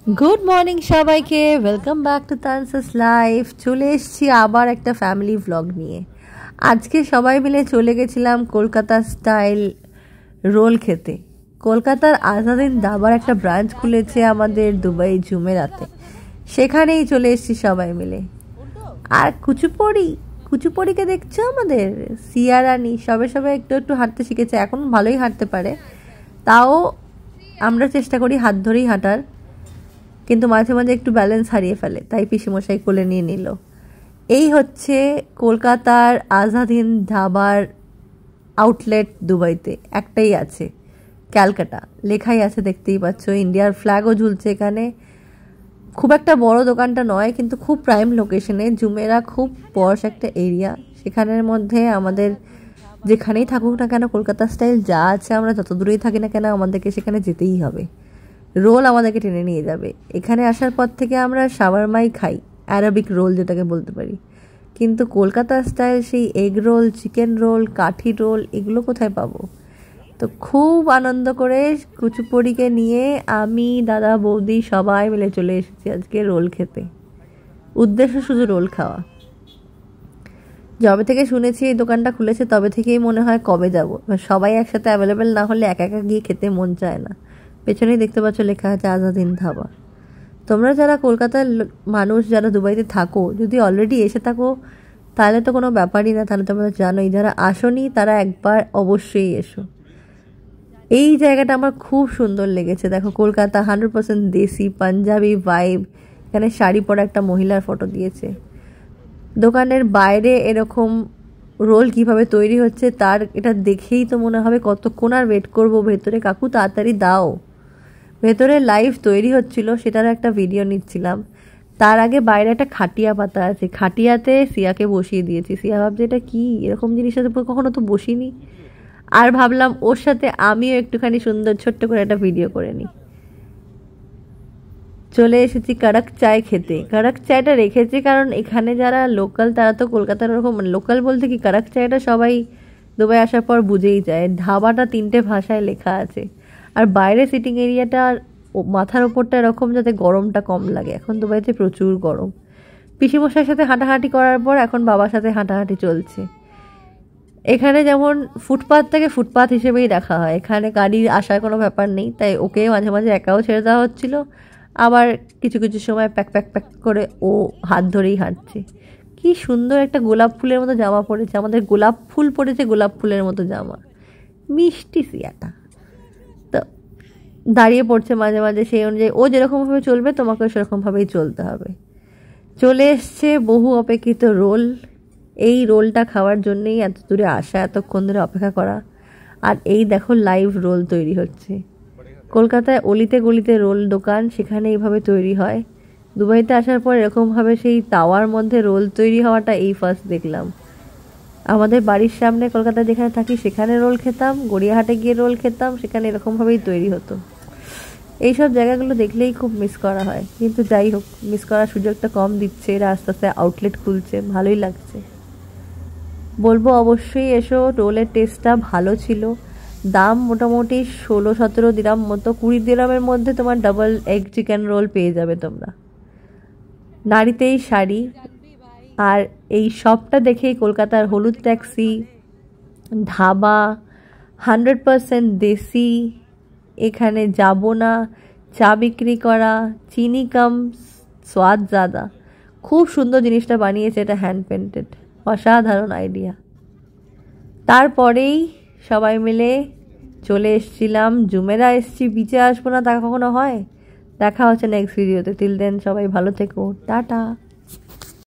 Good morning সবাইকে welcome back to তানসাস life. চলে এসেছি আবার একটা ফ্যামিলি ব্লগ নিয়ে। আজকে সবাই মিলে চলে গেছিলাম কলকাতা স্টাইল রোল খেতে। কলকাতার আজাদিন দাবার একটা ব্রাঞ্চ খুলেছে আমাদের দুবাই জুমেরাতে, সেখানেই চলে এসেছি সবাই মিলে। আর কুচুপড়িকে দেখছো, আমাদের সিয়া রানী সবে সবে একটু একটু হাঁটতে শিখেছে, এখন ভালোই হাঁটতে পারে। তাও আমরা চেষ্টা করি হাত ধরেই হাঁটার, কিন্তু মাঝে মাঝে একটু ব্যালেন্স হারিয়ে ফেলে, তাই পিসিমশাই কোলে নিয়ে নিল। এই হচ্ছে কলকাতার আজাদিন ধাবার আউটলেট। দুবাইতে একটাই আছে, ক্যালকাটা লেখাই আছে, দেখতেই পাচ্ছ। ইন্ডিয়ার ফ্ল্যাগও ঝুলছে এখানে। খুব একটা বড় দোকানটা নয়, কিন্তু খুব প্রাইম লোকেশনে। জুমেরা খুব পশ একটা এরিয়া, সেখানের মধ্যে আমাদের যেখানেই থাকুক না কেন কলকাতা স্টাইল যা আছে, আমরা যত দূরেই থাকি না কেন আমাদেরকে সেখানে যেতেই হবে। রোল আমাদেরকে টেনে নিয়ে যাবে। এখানে আসার পর থেকে আমরা শাওয়ারমাই খাই, অ্যারাবিক রোল যেটাকে বলতে পারি। কিন্তু কলকাতা স্টাইল সেই এগ রোল, চিকেন রোল, কাঠি রোল এগুলো কোথায় পাবো? তো খুব আনন্দ করে কুচুপড়িকে নিয়ে আমি, দাদা, বৌদি সবাই মিলে চলে এসেছি আজকে রোল খেতে। উদ্দেশ্য শুধু রোল খাওয়া। যবে থেকে শুনেছি এই দোকানটা খুলেছে তবে থেকেই মনে হয় কবে যাব। সবাই একসাথে অ্যাভেলেবেল না হলে একা একা গিয়ে খেতে মন চায় না। পেছনেই দেখতে পাচ্ছ লেখা আছে আজাদিন ধাবা। তোমরা যারা কলকাতার মানুষ, যারা দুবাইতে থাকো, যদি অলরেডি এসে থাকো তাহলে তো কোনো ব্যাপারই না, তাহলে তোমরা জানোই। যারা আসোনি তারা একবার অবশ্যই এসো। এই জায়গাটা আমার খুব সুন্দর লেগেছে। দেখো, কলকাতা 100% দেশি পাঞ্জাবি ভাইব। এখানে শাড়ি পরা একটা মহিলার ফটো দিয়েছে। দোকানের বাইরে এরকম রোল কিভাবে তৈরি হচ্ছে তার এটা দেখেই তো মনে হবে কতক্ষণ আর ওয়েট করবো ভেতরে, কাকু তাড়াতাড়ি দাও। ভেতরে লাইভ তৈরি হচ্ছিল, সেটার একটা ভিডিও নিচ্ছিলাম। তার আগে বাইরে একটা খাটিয়া পাতা আছে, খাটিয়াতে সিয়াকে বসিয়ে দিয়েছি। সিয়া ভাবছে এটা কি, এরকম জিনিসের উপর কখনো তো বসিনি। আর ভাবলাম ওর সাথে আমিও একটুখানি সুন্দর ছোট্ট করে একটা ভিডিও করে নিই। চলে এসেছি কড়ক চায় খেতে। কড়ক চায়টা রেখেছি কারণ এখানে যারা লোকাল তারা তো কলকাতার ওরকম, লোকাল বলতে কি, কড়ক চায়টা সবাই দুবাই আসার পর বুঝেই যায়। ধাবাটা 3টে ভাষায় লেখা আছে। আর বাইরে সিটিং এরিয়াটা মাথার ওপরটা এরকম যাতে গরমটা কম লাগে। এখন দুবাইতে প্রচুর গরম। পিসিমশাইয়ের সাথে হাঁটাহাঁটি করার পর এখন বাবার সাথে হাঁটাহাঁটি চলছে। এখানে যেমন ফুটপাথটাকে ফুটপাথ হিসেবেই দেখা হয়, এখানে গাড়ি আসার কোনো ব্যাপার নেই, তাই ওকে মাঝে মাঝে একাও ছেড়ে দেওয়া হচ্ছিল। আবার কিছু কিছু সময় প্যাক প্যাক প্যাক করে ও হাত ধরেই হাঁটছে। কি সুন্দর একটা গোলাপ ফুলের মতো জামা পরেছে, আমাদের গোলাপ ফুল পরেছে, গোলাপ ফুলের মতো জামা। মিষ্টি সিয়াটা তো দাঁড়িয়ে পড়ছে মাঝে মাঝে, সেই অনুযায়ী ও যেরকমভাবে চলবে তোমাকেও সেরকমভাবেই চলতে হবে। চলে এসছে বহু অপেক্ষিত রোল। এই রোলটা খাওয়ার জন্যেই এত দূরে আসা, এতক্ষণ ধরে অপেক্ষা করা। আর এই দেখো লাইভ রোল তৈরি হচ্ছে। কলকাতায় অলিতে গলিতে রোল দোকান, সেখানে এইভাবে তৈরি হয়। দুবাইতে আসার পর এরকমভাবে সেই তাওয়ার মধ্যে রোল তৈরি হওয়াটা এই ফার্স্ট দেখলাম। আমাদের বাড়ির সামনে কলকাতায় যেখানে থাকি সেখানে রোল খেতাম, গড়িয়াহাটে গিয়ে রোল খেতাম, সেখানে এরকমভাবেই তৈরি হতো। এইসব জায়গাগুলো দেখলেই খুব মিস করা হয়, কিন্তু যাই হোক, মিস করার সুযোগটা কম দিচ্ছে এরা, আস্তে আস্তে আউটলেট খুলছে, ভালোই লাগছে। বলবো অবশ্যই এসো। রোলের টেস্টটা ভালো ছিল। দাম মোটামুটি 16-17 দিরাম মতো। 20 দিরামের মধ্যে তোমার ডাবল এগ চিকেন রোল পেয়ে যাবে তোমরা। নারীতেই শাড়ি। আর এই শপটা দেখেই কলকাতার হলুদ ট্যাক্সি ধাবা 100% দেশি, এখানে যাব না, চা বিক্রি করা, চিনি কম স্বাদ ज़्यादा। খুব সুন্দর জিনিসটা বানিয়েছে, এটা হ্যান্ড পেন্টেড, অসাধারণ আইডিয়া। তারপরেই সবাই মিলে চলে এসেছিলাম জুমেরা। এসছি, বিচে আসবো না তা কখনো হয়? দেখা হচ্ছে নেক্সট ভিডিওতে। টিল দেন সবাই ভালো থেকো, টাটা।